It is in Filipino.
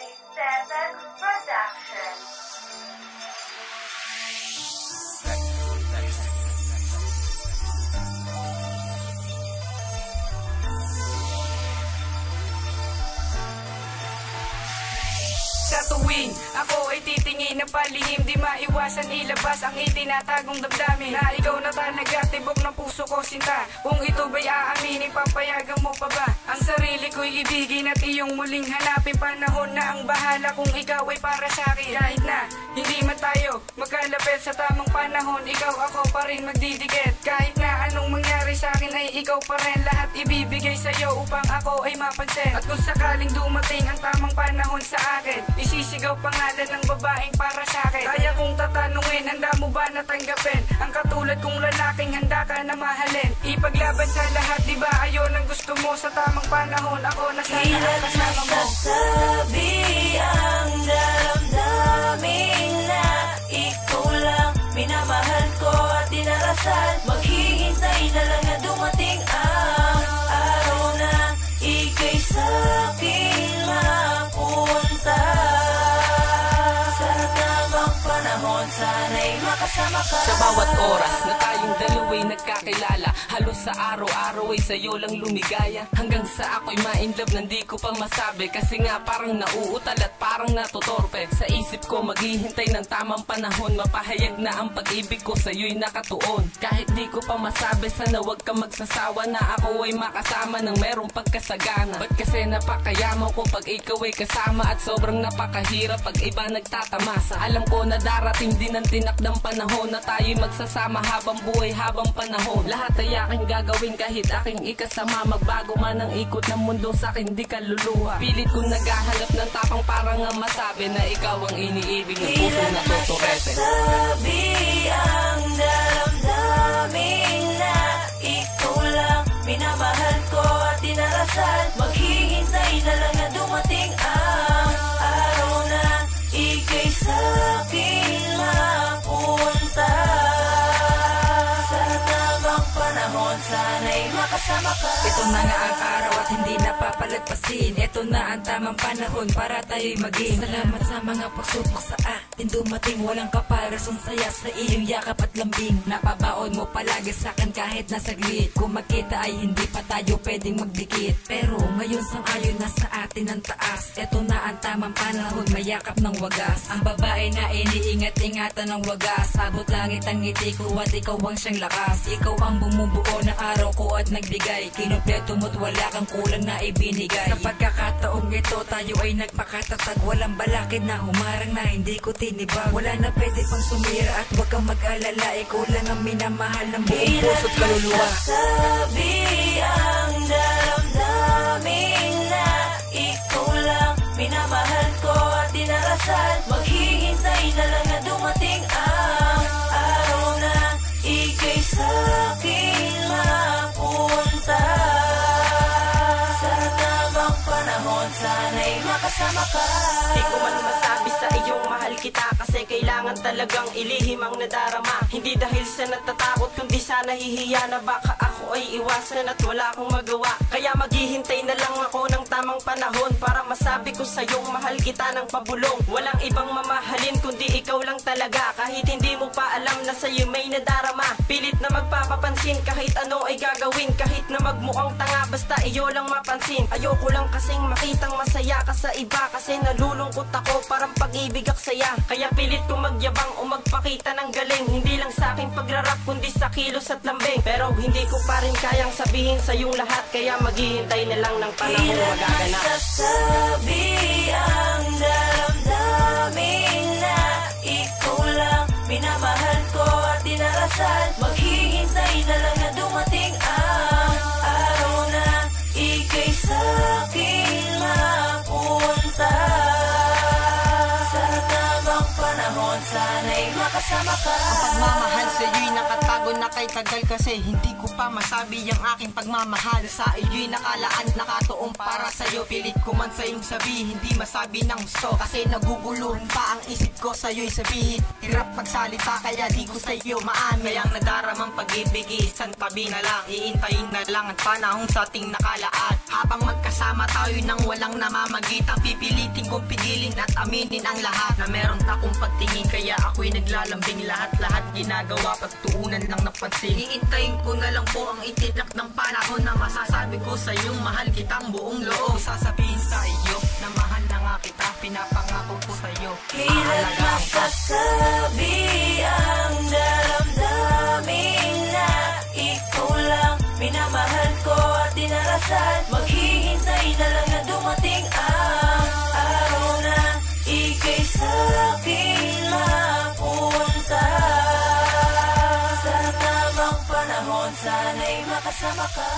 by Seven Productions. Sa tuwing ako ay titingin ng palihim, di maiwasan ilabas ang itinatagong damdamin na ikaw na talaga tibok ng puso ko sinta. Kung ito ba'y aaminin, papayagan mo pa ba ang sarili ko'y ibigin at iyong muling hanapin? Panahon na ang bahala kung ikaw ay para sa'kin. Kahit na hindi man tayo magkalapit, sa tamang panahon ikaw ako pa rin magdidikit. Kahit na anong mangyari sa'kin ay ikaw pa rin, lahat ibibigay sa'yo upang ako ay mapansin. At kung sakaling dumating ang tamang panahon sa akin, isisigaw pangalan ng babaeng para sa'kin. Kaya kung tatanungin, handa mo ba natanggapin ang katulad kong lalaking handa ka na mahalin? Ipaglaban sa lahat, di ba ayon ang gusto mo? Sa tamang panahon ako na sana ang kasama mo. Sabi ang daramdamin na ikaw lang minamahal ko at dinarasal. Maghihintay na lang na dumating ang araw na ika'y sa'kin mapunta. Sa tamang panahon sana'y makasama ka. Sa bawat oras na tayong dalawa'y nagkakilala, halos sa araw-araw ay sa'yo lang lumigaya. Hanggang sa ako'y ma-inlove na di ko pa masabi, kasi nga parang nauutal at parang natutorpe. Sa isip ko maghihintay ng tamang panahon, mapahayag na ang pag-ibig ko sa'yo'y nakatuon. Kahit di ko pa masabi, sana wag ka magsasawa na ako ay makasama ng merong pagkasagana. Ba't kasi napakayamaw ko pag ikaw ay kasama, at sobrang napakahirap pag iba nagtatamasa. Alam ko na darating din ang tinakdang panahon na tayo'y magsasama habang buhay, habang panahon. Lahat ay aking gagawin kahit aking ikasama, magbago man ang ikot ng mundo sa'kin di kaluluha. Pilit kong naghahanap ng tapang para nga masabi na ikaw ang iniibig ng puso na tuturete. Sabi ang daramdamin na ikaw lang minamahal ko at dinarasal. Maghihintay na lang na dumating ang araw na ika'y sa'kin mapunta. Sa tamang panahon sana'y makasama ka. Ito na nga ang araw at hindi napapalagpasin. Ito na ang tamang panahon para tayo'y maging. Salamat sa mga pagsubok sa atin dumating. Walang kaparasong saya sa iyong yakap at lambing. Napabaon mo palagi sa'kin kahit nasaglit. Kung magkita ay hindi pa tayo pwedeng magdikit. Pero ngayon sang-ayon na sa atin ang taas. Ito na ang tamang panahon, mayakap ng wagas. Ang babae na iniingat-ingatan ng wagas. Sabot langit ang ngiti ko at ikaw ang siyang lakas. Ikaw ang bumubuo ng araw ko at nagbigay. Kinumpleto mo't wala kang kulang na ibinigay. Sa pagkakataong ito tayo ay nagpakatatag. Walang balakid na humarang na hindi ko tinibag. Wala na pwede pang sumira at wag kang mag-alala. Ikaw lang ang minamahal ng buong puso't kaluluwa. Sabi ang daramdamin na ikaw lang minamahal ko at dinarasal. Maghihintay na lang na dumating ang araw na ika'y sa'kin mapunta. Sa tamang panahon sana'y makasama ka. Di ko man masabi sa iyong mahal kita, kasi kailangan talagang ilihim ang nadarama. Hindi dahil sa natatakot, kundi sa nahihiya na baka ako ay iwasan at wala akong magawa. Kaya maghihintay na lang ako ng tamang panahon para masabi ko sa iyong mahal kita ng pabulong. Walang ibang mamahalin kundi ikaw lang talaga. Kahit hindi mo pa alam na sa'yo may nadarama, pilit na magpapapansin kahit ano ay gagawin. Kahit na magmukhang tanga basta iyo lang mapansin. Ayoko lang kasing makitang masaya ka sa iba, kasi nalulungkot ako parang pag-ibig aksaya. Kaya pilit kong magyabang o magpakita ng galing, hindi lang sa aking pagrarap kundi sa kilos at lambing. Pero hindi ko pa rin kayang sabihin sa iyong lahat, kaya maghihintay na lang ng panahon magaganap. Sabi ang daramdamin na ikaw lang minamahal ko at dinarasal. Maghihintay na lang na dumating ang araw na ika'y sa'kin mapunta. Sa tamang panahon sana'y makasama ka. Ang pagmamahal sa'yo'y nakatago na kay tagal, kasi hindi ko pa masabi ang aking pagmamahal. Sa iyo'y nakalaan, nakatuong para sa'yo. Pilit ko man sa'yong sabihin, hindi masabi ng gusto, kasi naguguluhan pa ang isip ko sa'yo'y sabihin. Hirap magsalita kaya di ko sa'yo maamin. Kaya ang nadaramang pag-ibig isang tabi na lang, iintayin na lang ang panahong sa ating nakalaan. Habang magkasama tayo nang walang namamagitan, pipilitin kong pigilin at aminin ang lahat na meron akong pagtingin, kaya ako'y naglalambing. Lahat ginagawa pagtuunan lang ng pansin. Iintayin ko na lang po ang itinak ng panahon na masasabi ko sa iyong mahal kitang buong loob. Sasabihin sa iyo na mahal na nga kita, pinapangako ko sa iyo. Hirap masasabi ang daramdamin na ikaw lang minamahal ko at dinarasal. Maghihintay na lang na dumating ang araw na ika'y sa'kin mapunta. Sa tamang panahon sana'y makasama ka.